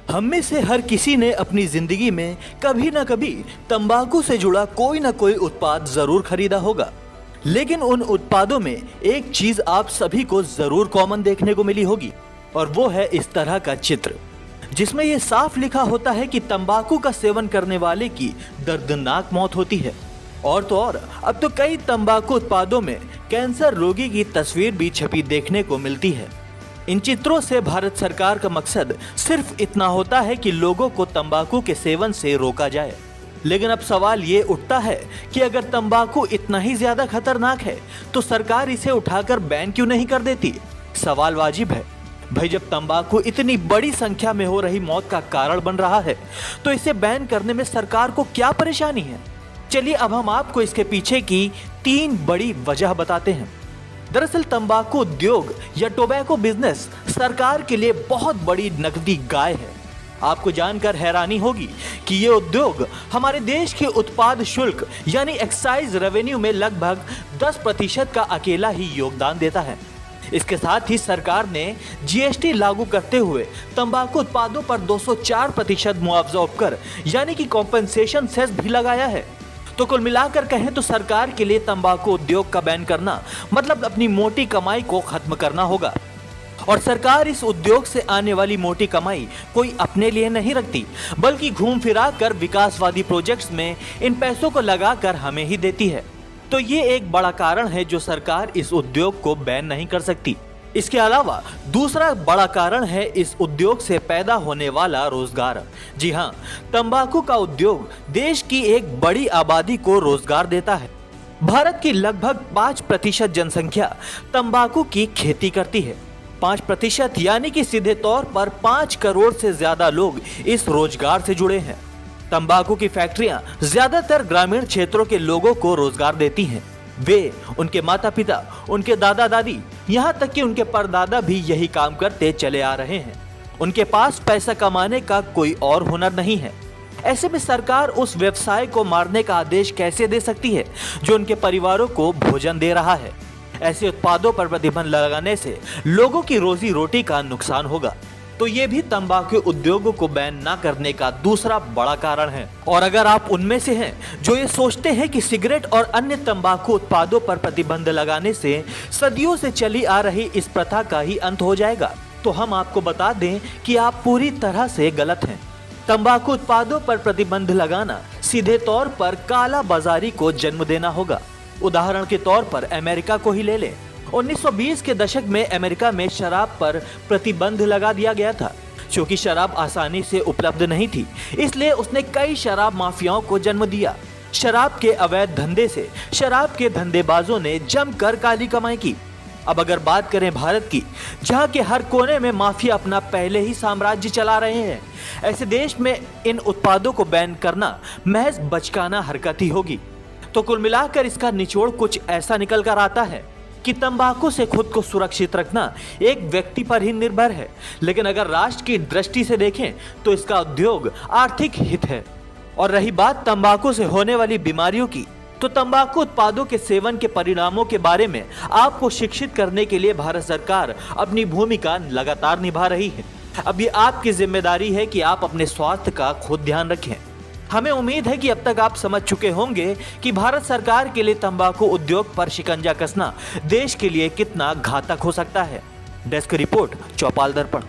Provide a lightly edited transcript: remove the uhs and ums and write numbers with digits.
हम में से हर किसी ने अपनी जिंदगी में कभी ना कभी तंबाकू से जुड़ा कोई ना कोई उत्पाद जरूर खरीदा होगा। लेकिन उन उत्पादों में एक चीज आप सभी को जरूर कॉमन देखने को मिली होगी, और वो है इस तरह का चित्र जिसमें ये साफ लिखा होता है कि तंबाकू का सेवन करने वाले की दर्दनाक मौत होती है। और तो और अब तो कई तंबाकू उत्पादों में कैंसर रोगी की तस्वीर भी छपी देखने को मिलती है। इन चित्रों से भारत सरकार का मकसद सिर्फ इतना होता है कि लोगों को तंबाकू के सेवन से रोका जाए। लेकिन अब सवाल ये उठता है कि अगर तंबाकू इतना ही ज्यादा खतरनाक है तो सरकार इसे उठाकर बैन क्यों नहीं कर देती? सवाल वाजिब है भाई। जब तंबाकू इतनी बड़ी संख्या में हो रही मौत का कारण बन रहा है तो इसे बैन करने में सरकार को क्या परेशानी है? चलिए अब हम आपको इसके पीछे की 3 बड़ी वजह बताते हैं। दरअसल तंबाकू उद्योग या टोबैको बिजनेस सरकार के लिए बहुत बड़ी नकदी गाय है। आपको जानकर हैरानी होगी कि ये उद्योग हमारे देश के उत्पाद शुल्क यानी एक्साइज रेवेन्यू में लगभग 10% का अकेला ही योगदान देता है। इसके साथ ही सरकार ने जीएसटी लागू करते हुए तंबाकू उत्पादों पर 204% मुआवजा उपकर यानी कि कॉम्पेंसेशन सेस भी लगाया है। तो कुल मिलाकर कहें तो सरकार के लिए तंबाकू उद्योग का बैन करना मतलब अपनी मोटी कमाई को खत्म करना होगा। और सरकार इस उद्योग से आने वाली मोटी कमाई कोई अपने लिए नहीं रखती, बल्कि घूम फिरा कर विकासवादी प्रोजेक्ट्स में इन पैसों को लगाकर हमें ही देती है। तो ये एक बड़ा कारण है जो सरकार इस उद्योग को बैन नहीं कर सकती। इसके अलावा दूसरा बड़ा कारण है इस उद्योग से पैदा होने वाला रोजगार। जी हाँ, तंबाकू का उद्योग देश की एक बड़ी आबादी को रोजगार देता है। भारत की लगभग 5% जनसंख्या तंबाकू की खेती करती है। 5% यानी कि सीधे तौर पर 5 करोड़ से ज्यादा लोग इस रोजगार से जुड़े हैं। तंबाकू की फैक्ट्रियां ज्यादातर ग्रामीण क्षेत्रों के लोगों को रोजगार देती हैं। वे, उनके माता पिता, उनके दादा दादी, यहाँ तक कि उनके परदादा भी यही काम करते चले आ रहे हैं। उनके पास पैसा कमाने का कोई और हुनर नहीं है। ऐसे में सरकार उस व्यवसाय को मारने का आदेश कैसे दे सकती है जो उनके परिवारों को भोजन दे रहा है? ऐसे उत्पादों पर प्रतिबंध लगाने से लोगों की रोजी रोटी का नुकसान होगा। तो ये भी तंबाकू उद्योगों को बैन ना करने का दूसरा बड़ा कारण है। और अगर आप उनमें से हैं जो ये सोचते हैं कि सिगरेट और अन्य तंबाकू उत्पादों पर प्रतिबंध लगाने से सदियों से चली आ रही इस प्रथा का ही अंत हो जाएगा, तो हम आपको बता दें कि आप पूरी तरह से गलत हैं। तंबाकू उत्पादों पर प्रतिबंध लगाना सीधे तौर पर काला बाजारी को जन्म देना होगा। उदाहरण के तौर पर अमेरिका को ही ले लें। 1920 के दशक में अमेरिका में शराब पर प्रतिबंध लगा दिया गया था। क्योंकि शराब आसानी से उपलब्ध नहीं थी, इसलिए उसने कई शराब माफियाओं को जन्म दिया। शराब के अवैध धंधे से शराब के धंधेबाजों ने जमकर काली कमाई की। अब अगर बात करें भारत की, जहां के हर कोने में माफिया अपना पहले ही साम्राज्य चला रहे हैं, ऐसे देश में इन उत्पादों को बैन करना महज बचकाना हरकत ही होगी। तो कुल मिलाकर इसका निचोड़ कुछ ऐसा निकल कर आता है कि तंबाकू से खुद को सुरक्षित रखना एक व्यक्ति पर ही निर्भर है, लेकिन अगर राष्ट्र की दृष्टि से देखें तो इसका उद्योग आर्थिक हित है। और रही बात तंबाकू से होने वाली बीमारियों की, तो तंबाकू उत्पादों के सेवन के परिणामों के बारे में आपको शिक्षित करने के लिए भारत सरकार अपनी भूमिका लगातार निभा रही है। अब ये आपकी जिम्मेदारी है कि आप अपने स्वास्थ्य का खुद ध्यान रखें। हमें उम्मीद है कि अब तक आप समझ चुके होंगे कि भारत सरकार के लिए तंबाकू उद्योग पर शिकंजा कसना देश के लिए कितना घातक हो सकता है। डेस्क रिपोर्ट, चौपाल दर्पण।